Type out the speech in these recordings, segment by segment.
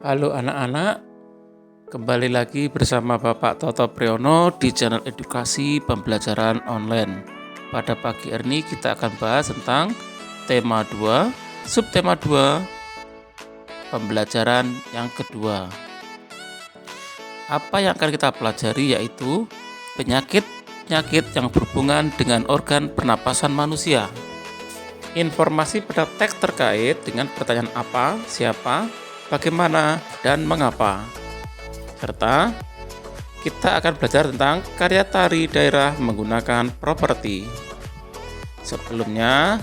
Halo anak-anak, kembali lagi bersama Bapak Toto Priyono di channel edukasi pembelajaran online. Pada pagi hari ini kita akan bahas tentang tema 2, subtema 2, pembelajaran yang kedua. Apa yang akan kita pelajari yaitu penyakit-penyakit yang berhubungan dengan organ pernapasan manusia. Informasi pada teks terkait dengan pertanyaan apa, siapa, bagaimana, dan mengapa. Serta kita akan belajar tentang karya tari daerah menggunakan properti. Sebelumnya,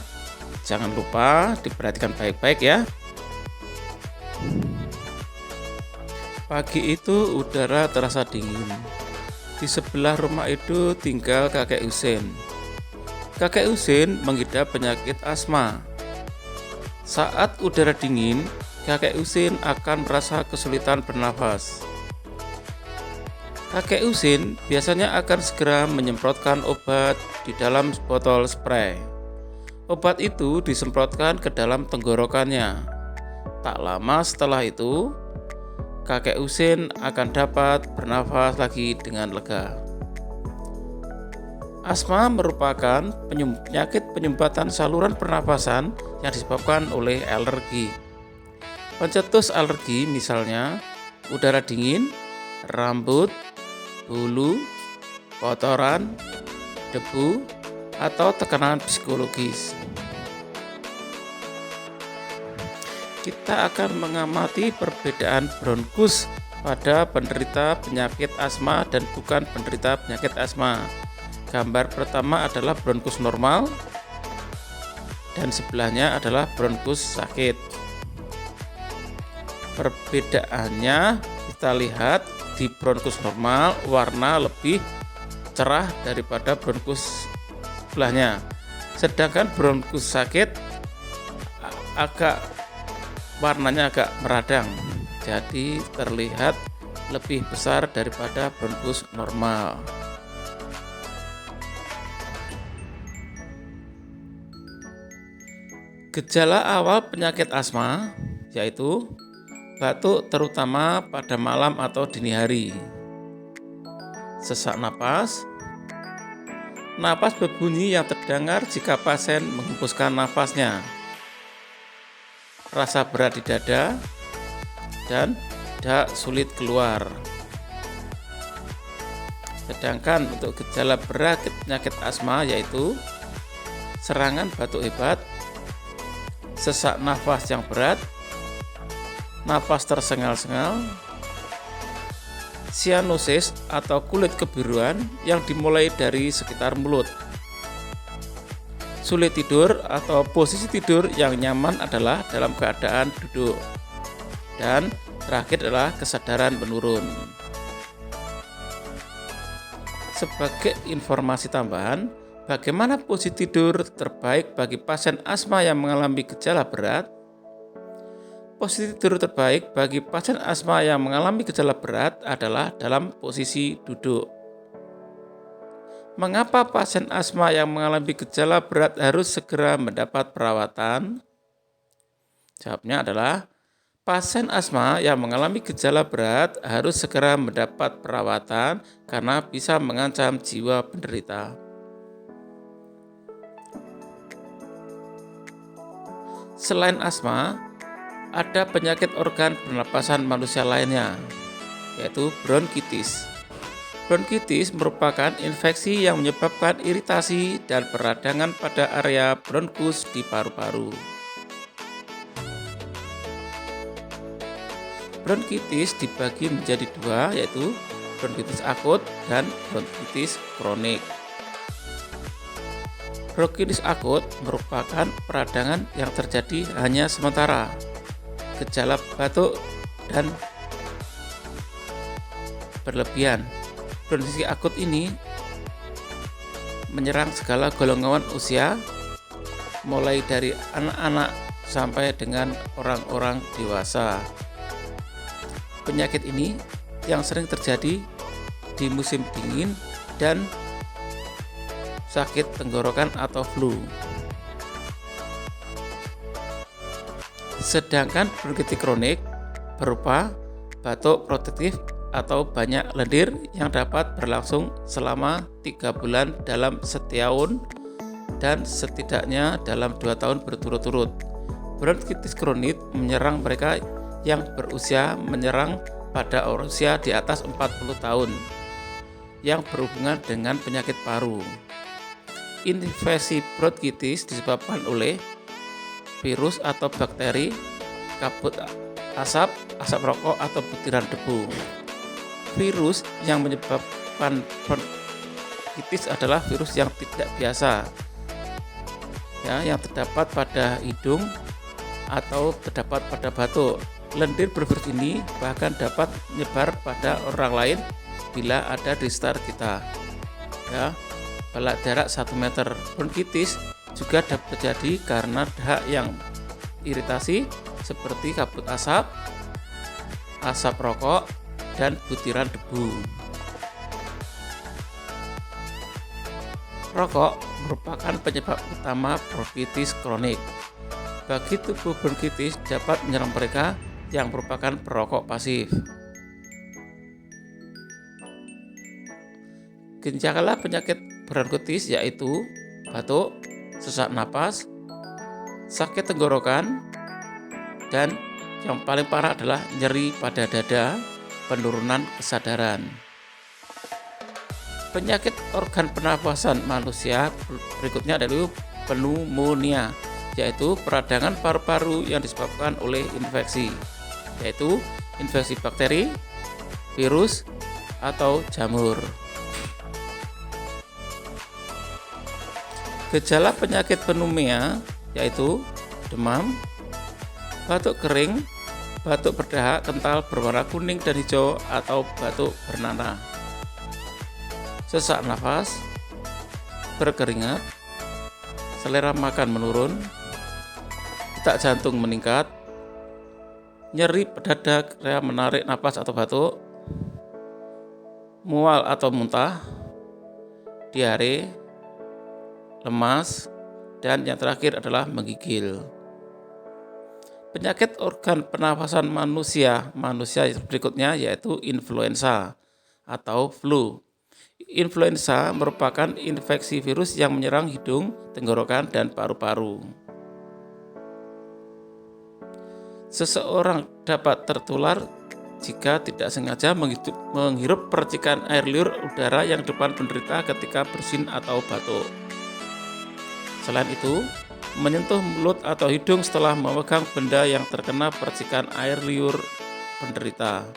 jangan lupa diperhatikan baik-baik ya. Pagi itu udara terasa dingin. Di sebelah rumah itu tinggal kakek Husin. Kakek Husin mengidap penyakit asma. Saat udara dingin, kakek Husin akan merasa kesulitan bernafas. Kakek Husin biasanya akan segera menyemprotkan obat di dalam botol spray. Obat itu disemprotkan ke dalam tenggorokannya. Tak lama setelah itu, kakek Husin akan dapat bernafas lagi dengan lega. Asma merupakan penyakit penyumbatan saluran pernapasan yang disebabkan oleh alergi. Pencetus alergi misalnya udara dingin, rambut, bulu, kotoran, debu, atau tekanan psikologis. Kita akan mengamati perbedaan bronkus pada penderita penyakit asma dan bukan penderita penyakit asma. Gambar pertama adalah bronkus normal dan sebelahnya adalah bronkus sakit. Perbedaannya kita lihat di bronkus normal warna lebih cerah daripada bronkus sebelahnya. Sedangkan bronkus sakit warnanya agak meradang. Jadi terlihat lebih besar daripada bronkus normal. Gejala awal penyakit asma yaitu batuk terutama pada malam atau dini hari. Sesak napas. Napas berbunyi yang terdengar jika pasien menghembuskan nafasnya. Rasa berat di dada dan dahak sulit keluar. Sedangkan untuk gejala berat penyakit asma yaitu serangan batuk hebat, sesak nafas yang berat, nafas tersengal-sengal, sianosis atau kulit kebiruan yang dimulai dari sekitar mulut. Sulit tidur atau posisi tidur yang nyaman adalah dalam keadaan duduk. Dan terakhir adalah kesadaran menurun. Sebagai informasi tambahan, bagaimana posisi tidur terbaik bagi pasien asma yang mengalami gejala berat? Posisi tidur terbaik bagi pasien asma yang mengalami gejala berat adalah dalam posisi duduk. Mengapa pasien asma yang mengalami gejala berat harus segera mendapat perawatan? Jawabnya adalah pasien asma yang mengalami gejala berat harus segera mendapat perawatan karena bisa mengancam jiwa penderita. Selain asma, ada penyakit organ pernapasan manusia lainnya, yaitu bronkitis. Bronkitis merupakan infeksi yang menyebabkan iritasi dan peradangan pada area bronkus di paru-paru. Bronkitis dibagi menjadi dua, yaitu bronkitis akut dan bronkitis kronik. Bronkitis akut merupakan peradangan yang terjadi hanya sementara. Gejala batuk dan berlebihan. Bronkitis akut ini menyerang segala golongan usia, mulai dari anak-anak sampai dengan orang-orang dewasa. Penyakit ini yang sering terjadi di musim dingin dan sakit tenggorokan atau flu. Sedangkan bronkitis kronik berupa batuk protektif atau banyak lendir yang dapat berlangsung selama 3 bulan dalam setahun dan setidaknya dalam 2 tahun berturut-turut. Bronkitis kronik menyerang mereka yang berusia menyerang pada usia di atas 40 tahun yang berhubungan dengan penyakit paru. Infeksi bronkitis disebabkan oleh virus atau bakteri, kabut asap, asap rokok atau butiran debu. Virus yang menyebabkan bronkitis adalah virus yang tidak biasa, yang terdapat pada hidung atau terdapat pada batuk. Lendir bervirus ini bahkan dapat menyebar pada orang lain bila ada di sekitar kita. Pada jarak 1 meter. Bronkitis juga dapat terjadi karena dahak yang iritasi seperti kabut asap, asap rokok, dan butiran debu. Rokok merupakan penyebab utama bronkitis kronik. Bagi tubuh bronkitis dapat menyerang mereka yang merupakan perokok pasif. Gejala penyakit bronkitis yaitu batuk, sesak napas, sakit tenggorokan, dan yang paling parah adalah nyeri pada dada, penurunan kesadaran. Penyakit organ pernapasan manusia berikutnya adalah pneumonia, yaitu peradangan paru-paru yang disebabkan oleh infeksi, yaitu infeksi bakteri, virus, atau jamur. Gejala penyakit pneumonia yaitu demam, batuk kering, batuk berdahak kental berwarna kuning dan hijau atau batuk bernanah, sesak nafas, berkeringat, selera makan menurun, detak jantung meningkat, nyeri pada dada, menarik napas atau batuk, mual atau muntah, diare, lemas, dan yang terakhir adalah menggigil. Penyakit organ pernapasan manusia berikutnya yaitu influenza atau flu. Influenza merupakan infeksi virus yang menyerang hidung, tenggorokan, dan paru-paru. Seseorang dapat tertular jika tidak sengaja menghirup percikan air liur udara yang depan penderita ketika bersin atau batuk. Selain itu, menyentuh mulut atau hidung setelah memegang benda yang terkena percikan air liur penderita.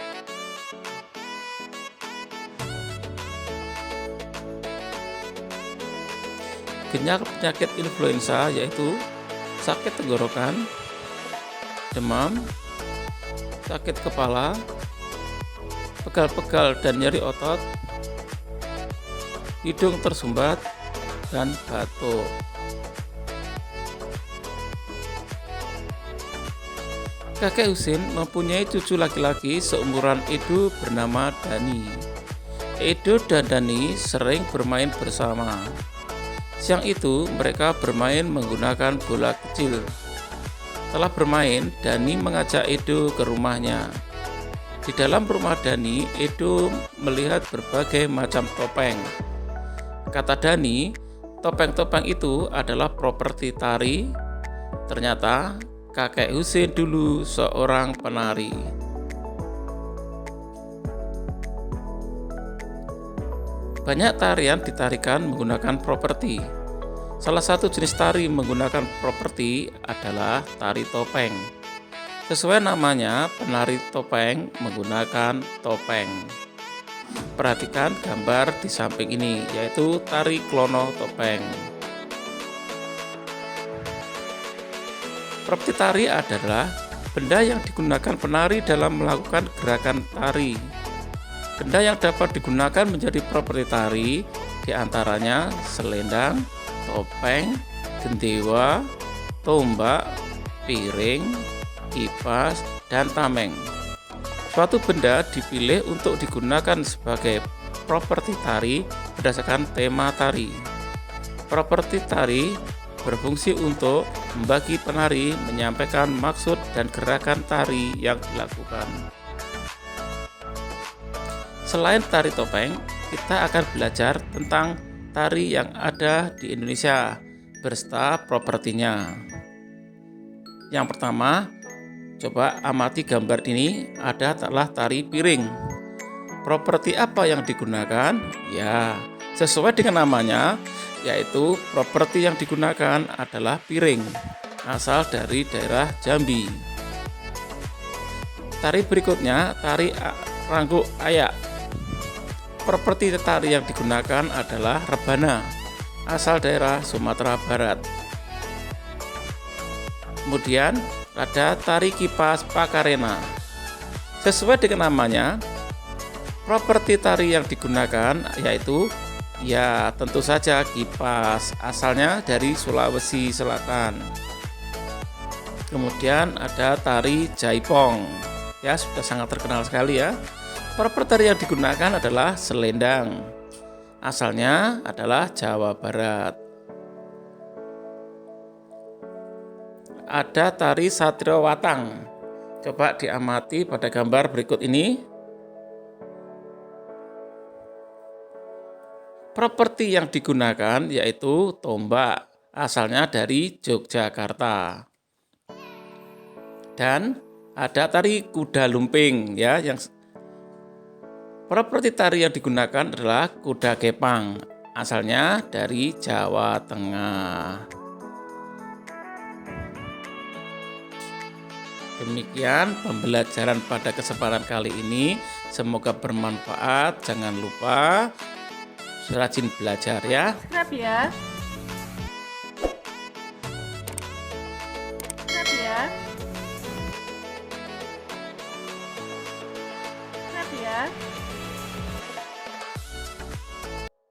Gejala penyakit influenza yaitu sakit tenggorokan, demam, sakit kepala, pegal-pegal dan nyeri otot, hidung tersumbat, dan batuk. Kakek Husin mempunyai cucu laki-laki seumuran Edo bernama Dani. Edo dan Dani sering bermain bersama. Siang itu mereka bermain menggunakan bola kecil. Setelah bermain, Dani mengajak Edo ke rumahnya. Di dalam rumah Dani, Edo melihat berbagai macam topeng. Kata Dani, topeng-topeng itu adalah properti tari. Ternyata kakek Husin dulu seorang penari. Banyak tarian ditarikan menggunakan properti. Salah satu jenis tari menggunakan properti adalah tari topeng. Sesuai namanya, penari topeng menggunakan topeng. Perhatikan gambar di samping ini, yaitu tari klono topeng. Properti tari adalah benda yang digunakan penari dalam melakukan gerakan tari. Benda yang dapat digunakan menjadi properti tari diantaranya selendang, topeng, gendewa, tombak, piring, kipas, dan tameng. Suatu benda dipilih untuk digunakan sebagai properti tari berdasarkan tema tari. Properti tari berfungsi untuk membagi penari, menyampaikan maksud dan gerakan tari yang dilakukan. Selain tari topeng, kita akan belajar tentang tari yang ada di Indonesia beserta propertinya. Yang pertama, coba amati gambar ini, adalah tari piring. Properti apa yang digunakan? Ya, sesuai dengan namanya, yaitu properti yang digunakan adalah piring, asal dari daerah Jambi. Tari berikutnya, tari Rangguk Ayak. Properti tari yang digunakan adalah rebana, asal daerah Sumatera Barat. Kemudian ada tari kipas Pakarena. Sesuai dengan namanya, properti tari yang digunakan yaitu ya tentu saja kipas, asalnya dari Sulawesi Selatan. Kemudian ada tari Jaipong, ya sudah sangat terkenal sekali ya. Properti tari yang digunakan adalah selendang, asalnya adalah Jawa Barat. Ada tari Satrio Watang. Coba diamati pada gambar berikut ini. Properti yang digunakan yaitu tombak, asalnya dari Yogyakarta. Dan ada tari kuda lumping ya, yang properti tari yang digunakan adalah kuda kepang, asalnya dari Jawa Tengah. Demikian pembelajaran pada kesempatan kali ini, semoga bermanfaat. Jangan lupa rajin belajar ya. Siap ya. Siap ya. Siap ya.